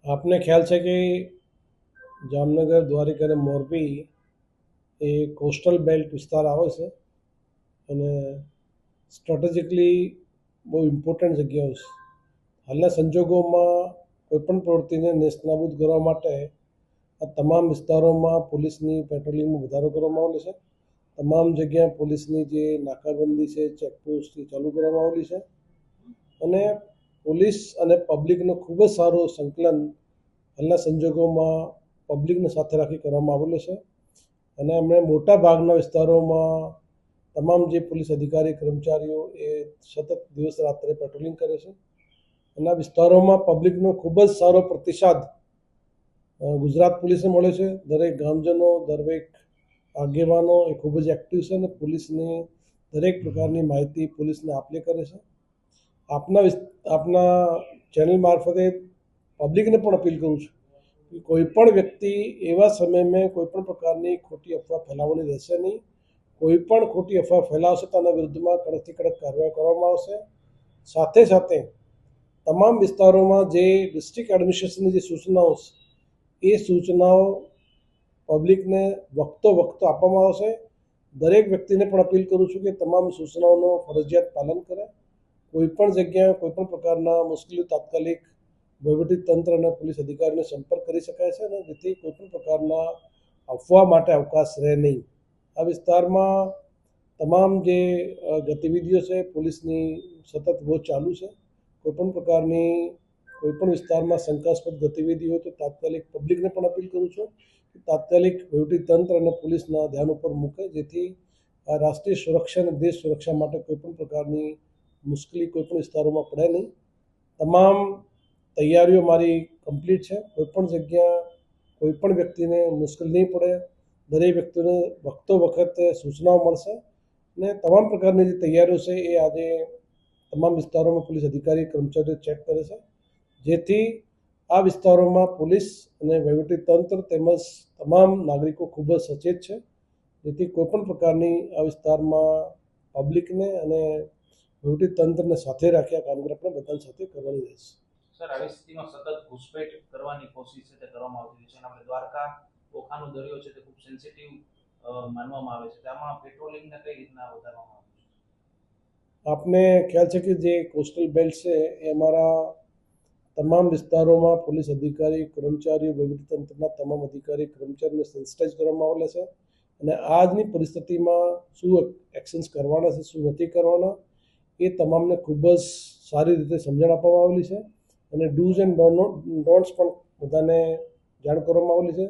આપને ખ્યાલ છે કે જામનગર, દ્વારિકા અને મોરબી એ કોસ્ટલ બેલ્ટ વિસ્તાર આવે છે અને સ્ટ્રેટેજિકલી બહુ ઇમ્પોર્ટન્ટ જગ્યાઓ છે. હાલના સંજોગોમાં કોઈપણ પ્રવૃત્તિને નેસ્તનાબૂદ કરવા માટે આ તમામ વિસ્તારોમાં પોલીસની પેટ્રોલિંગમાં વધારો કરવામાં આવેલો છે. તમામ જગ્યાએ પોલીસની જે નાકાબંધી છે, ચેકપોસ્ટ ચાલુ કરવામાં આવેલી છે અને પોલીસ અને પબ્લિકનું ખૂબ જ સારું સંકલન હાલના સંજોગોમાં પબ્લિકને સાથે રાખી કરવામાં આવેલું છે અને અમે મોટા ભાગના વિસ્તારોમાં તમામ જે પોલીસ અધિકારી કર્મચારીઓ એ સતત દિવસ રાત્રે પેટ્રોલિંગ કરે છે. એના વિસ્તારોમાં પબ્લિકનો ખૂબ જ સારો પ્રતિસાદ ગુજરાત પોલીસને મળે છે. દરેક ગામજનો, દરેક આગેવાનો એ ખૂબ જ એક્ટિવ છે અને પોલીસને દરેક પ્રકારની માહિતી પોલીસને આપલે કરે છે. આપના ચેનલ મારફતે પબ્લિકને પણ અપીલ કરું છું કે કોઈપણ વ્યક્તિ એવા સમયમાં કોઈપણ પ્રકારની ખોટી અફવા ફેલાવવાની રહેશે નહીં. કોઈપણ ખોટી અફવા ફેલાવશે તો તેના વિરુદ્ધમાં કડકથી કડક કાર્યવાહી કરવામાં આવશે. સાથે સાથે તમામ વિસ્તારોમાં જે ડિસ્ટ્રિક્ટ એડમિનિસ્ટ્રેશનની જે સૂચનાઓ છે એ સૂચનાઓ પબ્લિકને વખતો આપવામાં આવશે. દરેક વ્યક્તિને પણ અપીલ કરું છું કે તમામ સૂચનાઓનું ફરજિયાત પાલન કરે. કોઈપણ જગ્યાએ કોઈપણ પ્રકારના મુશ્કેલી તાત્કાલિક વહીવટીતંત્ર અને પોલીસ અધિકારીનો સંપર્ક કરી શકાય છે અને જેથી કોઈપણ પ્રકારના અફવા માટે અવકાશ રહે નહીં. આ વિસ્તારમાં તમામ જે ગતિવિધિઓ છે પોલીસની સતત વોચ ચાલુ છે. કોઈપણ પ્રકારની કોઈપણ વિસ્તારમાં શંકાસ્પદ ગતિવિધિ હોય તો તાત્કાલિક પબ્લિકને પણ અપીલ કરું છું કે તાત્કાલિક વહીવટીતંત્ર અને પોલીસના ધ્યાન ઉપર મૂકે જેથી આ રાષ્ટ્રીય સુરક્ષા અને દેશ સુરક્ષા માટે કોઈપણ પ્રકારની મુશ્કેલી કોઈપણ વિસ્તારોમાં પડે નહીં. તમામ તૈયારીઓ મારી કમ્પ્લીટ છે. કોઈપણ જગ્યા કોઈપણ વ્યક્તિને મુશ્કેલ નહીં પડે. દરેક વ્યક્તિને વખતે સૂચનાઓ મળશે અને તમામ પ્રકારની જે તૈયારીઓ છે એ આજે તમામ વિસ્તારોમાં પોલીસ અધિકારી કર્મચારીઓ ચેક કરે છે જેથી આ વિસ્તારોમાં પોલીસ અને વહીવટીતંત્ર તેમજ તમામ નાગરિકો ખૂબ જ સચેત છે જેથી કોઈપણ પ્રકારની આ વિસ્તારમાં પબ્લિકને અને વહીવટીતંત્રને સાથે રાખી આ કામગીરી આપણે બધા સાથે કરવાની રહેશે. સર, આવી સ્થિતિમાં સતત ઘૂસપેઠ કરવાની કોશિશ છે તે કરવામાં આવતી છે અને આપણે દ્વારકા ઓખાનો દરિયો છે તે ખૂબ સેન્સિટિવ માનવામાં આવે છે. આમાં પેટ્રોલિંગને કઈ રીતના વધારવામાં આવે છે? આપને ખ્યાલ છે કે જે કોસ્ટલ બેલ્ટ છે એ અમારા તમામ વિસ્તારોમાં પોલીસ અધિકારી કર્મચારીઓ વહીવટીતંત્રના તમામ અધિકારી કર્મચારીઓને સેન્સિટાઇઝ કરવામાં આવેલા છે અને આજની પરિસ્થિતિમાં શું એક્શન્સ કરવાના છે શું નથી કરવાના એ તમામને ખૂબ જ સારી રીતે સમજણ આપવામાં આવેલી છે અને ડૂઝ એન્ડ ડોન્ટ્સ પણ બધાને જાણ કરવામાં આવેલી છે.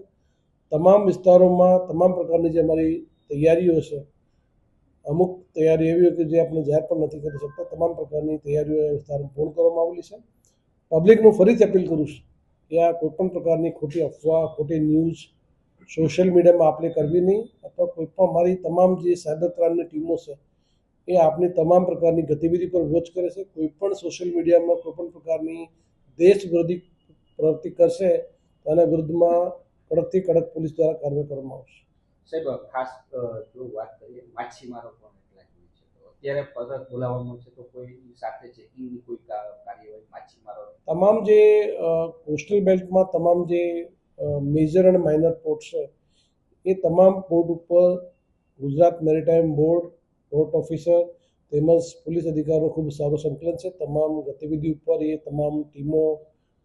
તમામ વિસ્તારોમાં તમામ પ્રકારની જે અમારી તૈયારીઓ છે, અમુક તૈયારી એવી હોય કે જે આપણે જાહેર પણ નથી કરી શકતા. તમામ પ્રકારની તૈયારીઓ એ વિસ્તારમાં પૂર્ણ કરવામાં આવેલી છે. પબ્લિકનું ફરીથી અપીલ કરું છું કે આ કોઈપણ પ્રકારની ખોટી અફવા, ખોટી ન્યૂઝ સોશિયલ મીડિયામાં આપણે કરવી નહીં અથવા કોઈપણ અમારી તમામ જે સાયબર ક્રાઇમની ટીમો છે એ આપની તમામ પ્રકારની ગતિવિધિ પર વોચ કરે છે. કોઈપણ સોશિયલ મીડિયામાં કોઈપણ પ્રકારની દેશ વિરોધી પ્રવૃત્તિ કરશે તો એના વિરુદ્ધમાં કડકથી કડક પોલીસ દ્વારા કાર્યવાહી કરવામાં આવશે. સાહેબ, ખાસ જો વાત કરીએ માછીમારો પણ એટલા જ છે તો અત્યારે પરત બોલાવવાનું છે તો કોઈ સાથે ચેકિંગની કોઈ કાર્યવાહી માછીમારો તમામ જે કોસ્ટલ બેલ્ટમાં તમામ જે મેજર અને માઇનર પોર્ટ છે એ તમામ પોર્ટ ઉપર Gujarat maritime board, port officer તેમજ પોલીસ અધિકારીઓ ખૂબ સારું સંકલન છે. તમામ ગતિવિધિ ઉપર એ તમામ ટીમો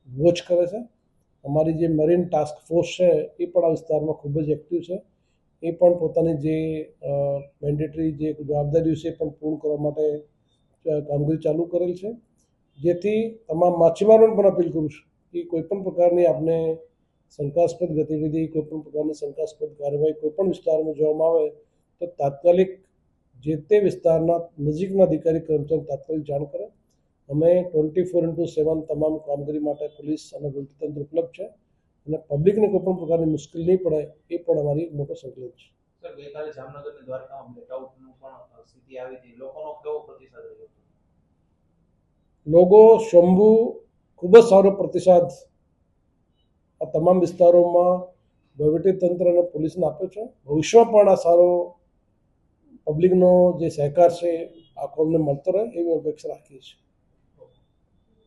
વોચ કરે છે. અમારી જે મરીન ટાસ્ક ફોર્સ છે એ પણ આ વિસ્તારમાં ખૂબ જ એક્ટિવ છે. એ પણ પોતાની જે મેન્ડેટરી જે જવાબદારીઓ છે એ પણ પૂર્ણ કરવા માટે કામગીરી ચાલુ કરેલ છે જેથી તમામ માછીમારોને પણ અપીલ કરું છું કે કોઈપણ પ્રકારની આપને શંકાસ્પદ ગતિવિધિ, કોઈપણ પ્રકારની શંકાસ્પદ કાર્યવાહી કોઈપણ વિસ્તારમાં જોવામાં આવે તો તાત્કાલિક જે તે વિસ્તારના નજીકના અધિકારી કર્મચારી તાત્કાલિક જાણ કરે. અમે 24/7 તમામ કામગીરી માટે પોલીસ અને વહીવટીતંત્ર ઉપલબ્ધ છે અને પબ્લિકને કોઈપણ પ્રકારની મુશ્કેલી નહીં પડે એ પણ અમારી એક મોટો સંકલ્પ છે. સર, ગઈકાલે જામનગર અને દ્વારકામાં બ્લેકઆઉટનું પણ સ્થિતિ આવી હતી. લોકોનો કેવો પ્રતિસાદ રહ્યો? લોકો શંભુ ખૂબ જ સારો પ્રતિસાદ આ તમામ વિસ્તારોમાં વહીવટીતંત્ર અને પોલીસને આપ્યો છે. ભવિષ્યમાં પણ આ સારો પબ્લિકનો જે સહકાર છે આખો અમને મળતો રહે એવી અપેક્ષા રાખીએ છીએ.